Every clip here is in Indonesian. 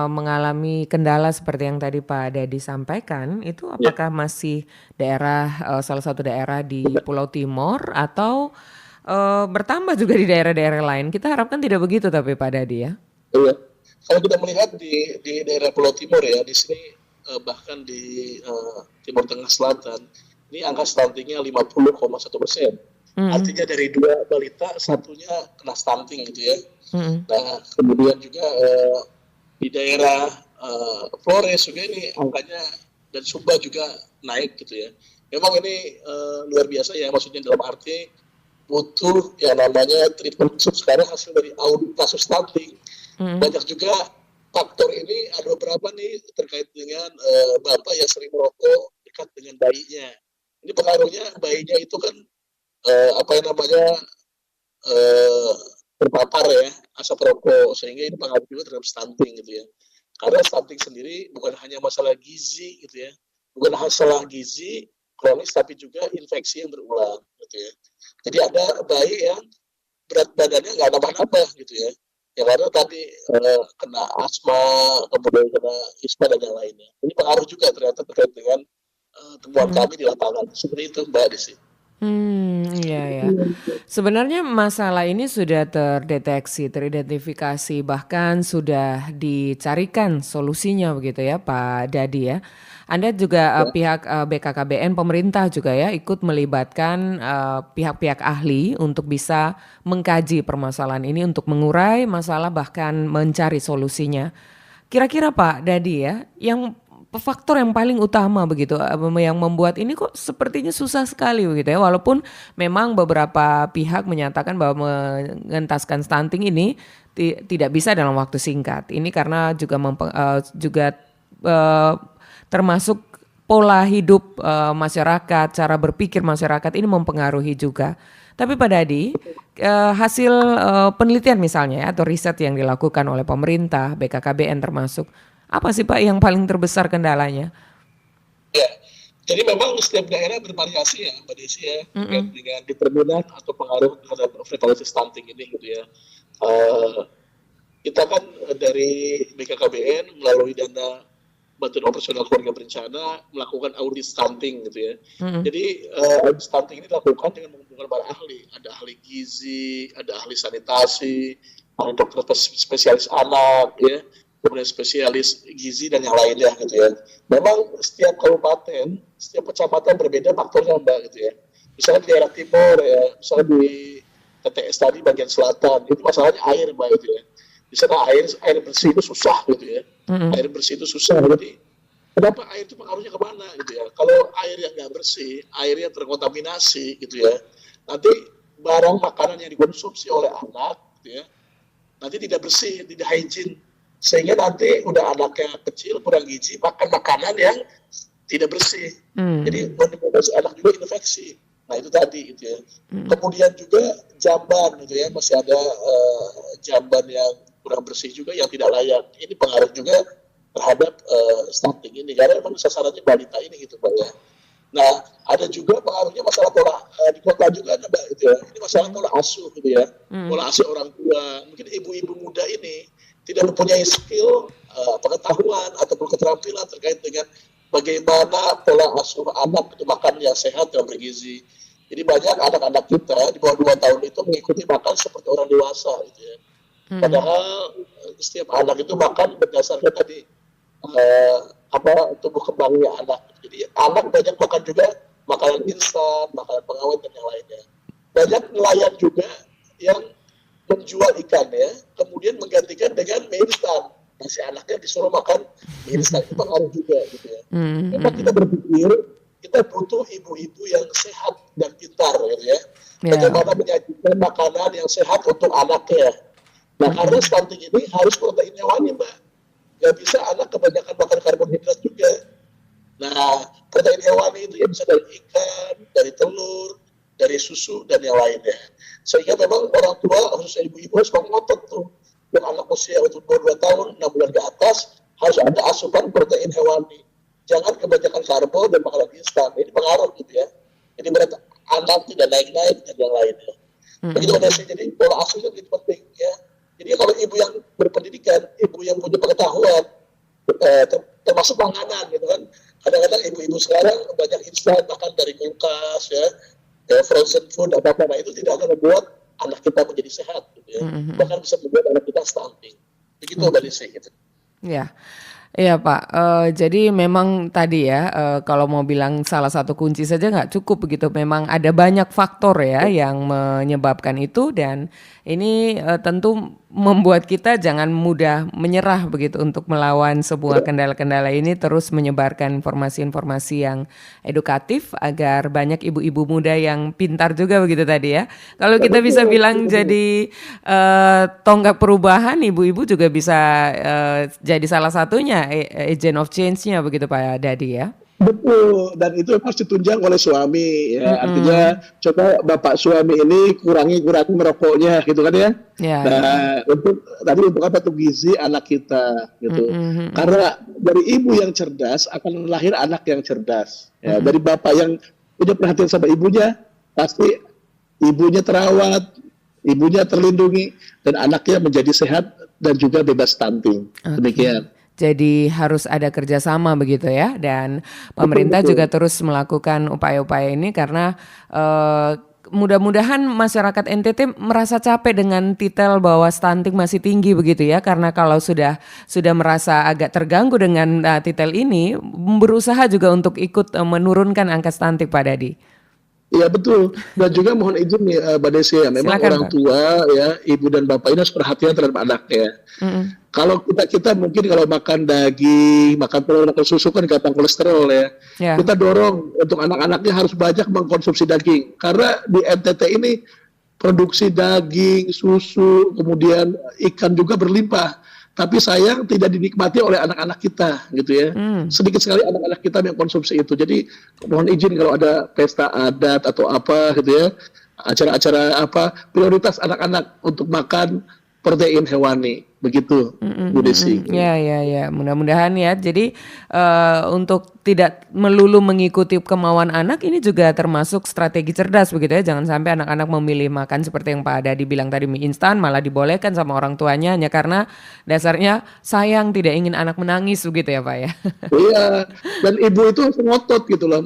mengalami kendala seperti yang tadi Pak Dadi sampaikan, itu Ya, apakah masih salah satu daerah di Pulau Timur atau, bertambah juga di daerah-daerah lain? Kita harapkan tidak begitu tapi Pak Dadi ya? iya. Kalau kita melihat di daerah Pulau Timur ya, di sini bahkan di Timur Tengah Selatan, ini angka stuntingnya 50,1%. Mhm, Artinya dari dua balita satunya kena stunting gitu ya. mhm. Nah, kemudian juga di daerah Flores juga ini angkanya dan Sumba juga naik gitu ya. Memang ini luar biasa ya, maksudnya dalam arti butuh yang namanya treatment khusus sekarang hasil dari audit kasus stunting. Mhm. Banyak juga faktor ini ada beberapa nih terkait dengan bapak yang sering merokok dekat dengan bayinya. Ini pengaruhnya bayinya itu kan apa yang namanya eh, terpapar ya asap rokok sehingga ini pengaruh juga terhadap stunting gitu ya. Karena stunting sendiri bukan hanya masalah gizi gitu ya, bukan masalah gizi kronis tapi juga infeksi yang berulang gitu ya. Jadi ada bayi yang berat badannya nggak nambah-nambah gitu ya. Ya karena tadi kena asma, kemudian kena ispa dan yang lainnya. Ini pengaruh juga ternyata terkait dengan temuan Mhm. kami di lapangan. Seperti itu Mbak Desi. Iya ya. Sebenarnya masalah ini sudah terdeteksi, teridentifikasi, bahkan sudah dicarikan solusinya begitu ya Pak Dadi ya. Anda juga, Ya, pihak, BKKBN pemerintah juga ya ikut melibatkan, pihak-pihak ahli untuk bisa mengkaji permasalahan ini untuk mengurai masalah bahkan mencari solusinya. Kira-kira Pak Dadi ya, yang faktor yang paling utama begitu, yang membuat ini kok sepertinya susah sekali begitu ya, walaupun memang beberapa pihak menyatakan bahwa mengentaskan stunting ini tidak bisa dalam waktu singkat. Ini karena juga, eee, termasuk pola hidup, masyarakat, cara berpikir masyarakat ini mempengaruhi juga. Tapi Pak Dadi, hasil, penelitian misalnya ya atau riset yang dilakukan oleh pemerintah, BKKBN termasuk, apa sih Pak yang paling terbesar kendalanya? ya. Jadi memang setiap daerah bervariasi ya Mbak Desi ya terkait Mhm, dengan determinan atau pengaruh terhadap prevalensi stunting ini gitu ya. Uh, kita kan dari BKKBN melalui dana bantuan operasional keluarga berencana melakukan audit stunting gitu ya. mhm, Jadi audit stunting ini dilakukan dengan mengumpulkan para ahli, ada ahli gizi, ada ahli sanitasi, ada dokter spesialis anak, ya, kemudian spesialis gizi dan yang lainnya gitu ya. Memang setiap kabupaten, setiap kecamatan berbeda faktornya Mbak gitu ya. Misalnya di daerah timur ya, misalnya di TTS tadi bagian selatan, itu masalahnya air Mbak gitu ya. Di sana air bersih itu susah gitu ya, mhm, air bersih itu susah. Jadi kenapa air itu pengaruhnya kemana gitu ya? Kalau air yang nggak bersih, air yang terkontaminasi gitu ya, nanti barang makanan yang dikonsumsi oleh anak gitu ya, nanti tidak bersih, tidak hygiene, sehingga nanti udah anaknya kecil kurang gizi makan makanan yang tidak bersih. Jadi mmm, menimbulkan anak juga infeksi. Nah itu tadi gitu ya. mhm, Kemudian juga jamban gitu ya, masih ada jamban yang kurang bersih juga yang tidak layak. Ini pengaruh juga terhadap stunting ini karena memang sasarannya balita ini gitu Mbak ya. Nah ada juga pengaruhnya masalah pola di kota juga ada Mbak gitu ya. Ini masalah mhm, pola asuh gitu ya. mhm, Pola asuh orang tua. Mungkin ibu-ibu muda ini tidak mempunyai skill, pengetahuan ataupun keterampilan terkait dengan bagaimana pola asuh anak untuk makan yang sehat dan bergizi. Jadi banyak anak-anak kita di bawah 2 tahun itu mengikuti makan seperti orang dewasa gitu ya. mhm, Padahal setiap anak itu makan berdasarkan tadi eh, tumbuh kembangnya anak. Jadi anak banyak makan juga makanan instan, makanan pengawet dan yang lainnya. Banyak nelayan juga yang menjual ikan ya, kemudian menggantikan dengan mie instan. Masih anaknya disuruh makan mie instan itu pengaruh juga gitu ya. mhm, Memang kita mhm, berpikir kita butuh ibu-ibu yang sehat dan pintar gitu ya. ya, Bagaimana menyajikan makanan yang sehat untuk anaknya. Nah karena mhm, stunting ini harus protein hewani Mbak. Nggak bisa anak kebanyakan makan karbohidrat juga. Nah, protein hewani itu ya bisa dari ikan, dari telur, dari susu, dan yang lainnya. Sehingga memang orang tua, khususnya ibu-ibu, harus mengotot tuh. Untuk anak usia untuk 2 tahun, 6 bulan ke atas, harus ada asupan protein hewani. Jangan kebanyakan karbo dan makanan instan. Ini pengaruh gitu ya. Jadi berat anak tidak naik-naik dan yang lainnya. Begitu ada mhm, sih, jadi pola asuh itu penting ya. Jadi kalau ibu yang berpendidikan, ibu yang punya pengetahuan, termasuk makanan gitu kan. Kadang-kadang ibu-ibu sekarang banyak instan makan dari kulkas ya frozen food apa-apa. Nah itu tidak akan membuat anak kita menjadi sehat gitu ya. Bahkan bisa membuat anak kita stunting. Begitu Mbak Desi gitu. Ya. Iya Pak, jadi memang tadi ya, kalau mau bilang salah satu kunci saja nggak cukup begitu, memang ada banyak faktor ya yang menyebabkan itu dan ini tentu membuat kita jangan mudah menyerah begitu untuk melawan sebuah kendala-kendala ini, terus menyebarkan informasi-informasi yang edukatif agar banyak ibu-ibu muda yang pintar juga begitu tadi ya. Kalau kita bisa bilang jadi tonggak perubahan, ibu-ibu juga bisa jadi salah satunya agent of change-nya begitu Pak Dadi ya. Betul, dan itu harus ditunjang oleh suami ya. Artinya coba bapak suami ini kurangi merokoknya gitu kan ya. Ya, Nah, untuk apa tuh gizi anak kita gitu. Karena dari ibu yang cerdas akan lahir anak yang cerdas. Ya, dari bapak yang punya perhatian sama ibunya, pasti ibunya terawat, ibunya terlindungi dan anaknya menjadi sehat dan juga bebas stunting. Demikian. Jadi harus ada kerjasama begitu ya, dan pemerintah juga terus melakukan upaya-upaya ini karena mudah-mudahan masyarakat NTT merasa capek dengan titel bahwa stunting masih tinggi begitu ya, karena kalau sudah merasa agak terganggu dengan titel ini, berusaha juga untuk ikut menurunkan angka stunting Pak Dadi. Iya betul, dan juga mohon izin nih Mbak Desi ya, memang Silakan, orang Pak. tua ya, ibu dan bapak ini harus perhatian terhadap anaknya. Kalau kita mungkin kalau makan daging, makan telur, makan susu kan gampang kolesterol ya. Ya. Kita dorong untuk anak-anaknya harus banyak mengkonsumsi daging, karena di NTT ini produksi daging, susu, kemudian ikan juga berlimpah. Tapi sayang tidak dinikmati oleh anak-anak kita gitu ya. Sedikit sekali anak-anak kita yang konsumsi itu. Jadi mohon izin kalau ada pesta adat atau apa gitu ya, acara-acara apa, prioritas anak-anak untuk makan protein hewani. Begitu Bu Desi. Ya. Mudah-mudahan ya. Jadi untuk tidak melulu mengikuti kemauan anak, ini juga termasuk strategi cerdas begitu ya. Jangan sampai anak-anak memilih makan seperti yang Pak Dadi bilang tadi, mie instan, malah dibolehkan sama orang tuanya hanya karena dasarnya sayang, tidak ingin anak menangis begitu ya Pak ya. Iya, dan ibu itu harus ngotot gitu loh.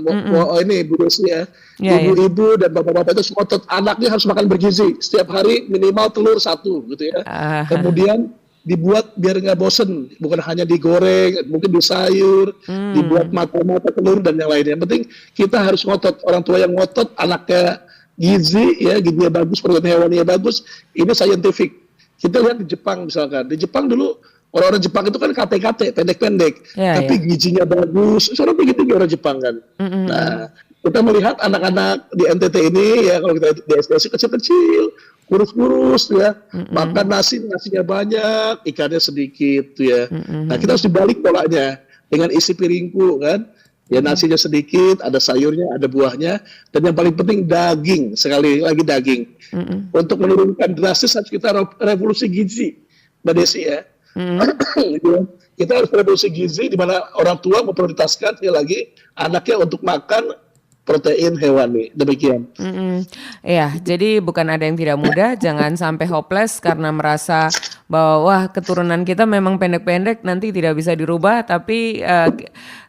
Ini Bu Desi ya. Ibu-ibu dan bapak-bapak itu harus ngotot, anaknya harus makan bergizi. Setiap hari minimal telur 1 gitu ya. Kemudian dibuat biar nggak bosen, bukan hanya digoreng, mungkin disayur, dibuat mata-mata telur dan yang lainnya. Yang penting kita harus ngotot, orang tua yang ngotot, anaknya gizinya bagus, protein hewaninya bagus, ini scientific. Kita lihat di Jepang misalkan, di Jepang dulu orang-orang Jepang itu kan KT-KT, pendek-pendek, tapi gizinya bagus, soalnya begitu orang Jepang kan. Nah, kita melihat anak-anak di NTT ini ya, kalau kita di SDC kecil-kecil, kurus-kurus ya, makan nasinya banyak, ikannya sedikit ya. Nah kita harus dibalik polanya dengan isi piringku kan, ya nasinya sedikit, ada sayurnya, ada buahnya, dan yang paling penting daging, sekali lagi daging. Untuk menurunkan drastis harus kita revolusi gizi, Mbak Desi ya. Kita harus revolusi gizi di mana orang tua memprioritaskan sekali lagi anaknya untuk makan protein hewani. Demikian. Ya, jadi bukan ada yang tidak mudah, jangan sampai hopeless karena merasa bahwa wah keturunan kita memang pendek-pendek nanti tidak bisa dirubah, tapi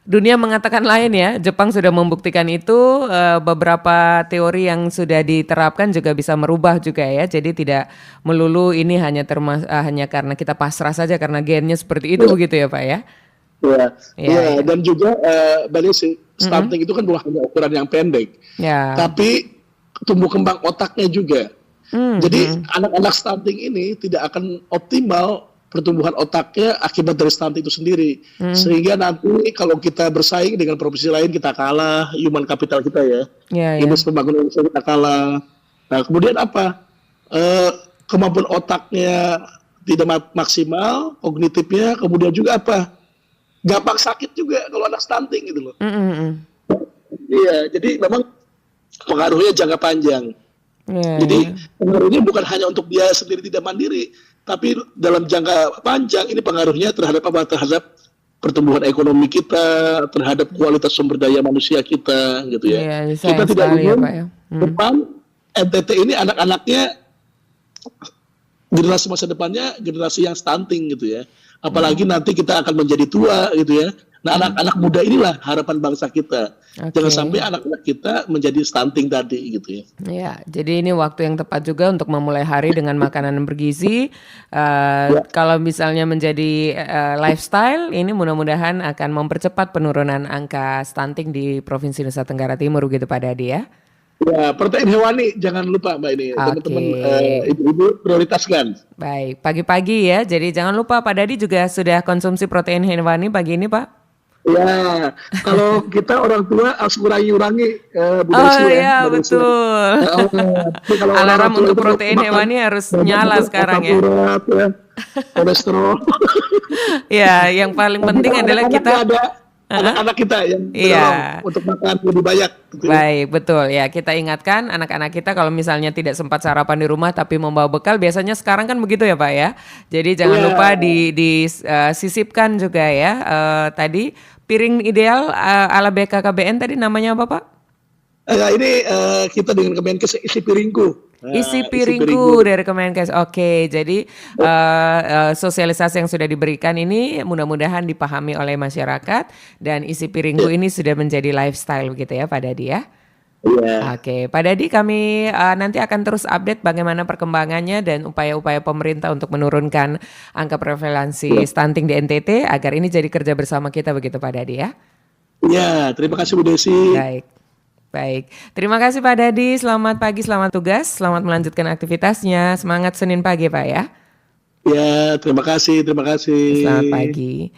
dunia mengatakan lain ya. Jepang sudah membuktikan itu, beberapa teori yang sudah diterapkan juga bisa merubah juga ya. Jadi tidak melulu ini hanya karena kita pasrah saja karena gennya seperti itu begitu ya Pak ya. Ya. Dan juga stunting itu kan bukan hanya ukuran yang pendek, tapi tumbuh kembang otaknya juga. Jadi anak-anak stunting ini tidak akan optimal pertumbuhan otaknya akibat dari stunting itu sendiri. Sehingga nanti kalau kita bersaing dengan profesi lain kita kalah, human capital kita ya. Indeks pembangunan kita kalah. Nah kemudian apa? Kemampuan otaknya tidak maksimal, kognitifnya, kemudian juga apa? Gampang sakit juga kalau anak stunting gitu loh. Iya, jadi memang pengaruhnya jangka panjang. Jadi pengaruhnya bukan hanya untuk dia sendiri tidak mandiri, tapi dalam jangka panjang ini pengaruhnya terhadap pertumbuhan ekonomi kita, terhadap kualitas sumber daya manusia kita, gitu ya. Kita tidak ingin depan NTT ini anak-anaknya generasi masa depannya generasi yang stunting gitu ya. Apalagi nanti kita akan menjadi tua gitu ya. Nah, anak-anak muda inilah harapan bangsa kita. Jangan Oke. sampai anak-anak kita menjadi stunting tadi gitu ya. Ya, jadi ini waktu yang tepat juga untuk memulai hari dengan makanan bergizi. Ya, Kalau misalnya menjadi lifestyle, ini mudah-mudahan akan mempercepat penurunan angka stunting di Provinsi Nusa Tenggara Timur gitu Pak Dadi ya. ya, protein hewani jangan lupa Mbak ini. Oke, Teman-teman ibu-ibu prioritaskan. baik. Pagi-pagi ya, jadi jangan lupa Pak Dadi juga sudah konsumsi protein hewani pagi ini Pak. Ya, kalau kita orang tua harus kurangi-kurangi Bu Oh Desi ya, ya Mbak Desi. betul. Tapi kalau orang Alarm tua untuk itu protein makan hewani harus banyak nyala asam sekarang ya. urat ya, kolesterol. Ya, yang paling Tapi penting kalau adalah anak-anak kita. ada anak-anak kita yang Iya. mendorong untuk makan lebih banyak gitu ya. Baik, betul ya. Kita ingatkan anak-anak kita kalau misalnya tidak sempat sarapan di rumah tapi membawa bekal, biasanya sekarang kan begitu ya Pak ya. Jadi jangan Iya. lupa disisipkan juga ya. Tadi piring ideal ala BKKBN tadi namanya apa Pak? Ini kita dengan Kemenkes isi piringku. Nah, Isi piringku dari Kemenkes. Oke, jadi sosialisasi yang sudah diberikan ini mudah-mudahan dipahami oleh masyarakat dan isi piringku ini sudah menjadi lifestyle begitu ya Pak Dadi ya. Iya. Oke, Pak Dadi kami nanti akan terus update bagaimana perkembangannya dan upaya-upaya pemerintah untuk menurunkan angka prevalensi stunting di NTT agar ini jadi kerja bersama kita begitu Pak Dadi ya. Iya, terima kasih Bu Desi. Baik. Baik, terima kasih Pak Dadi. Selamat pagi, selamat tugas, selamat melanjutkan aktivitasnya. Semangat Senin pagi Pak ya. Ya, terima kasih, terima kasih. Selamat pagi.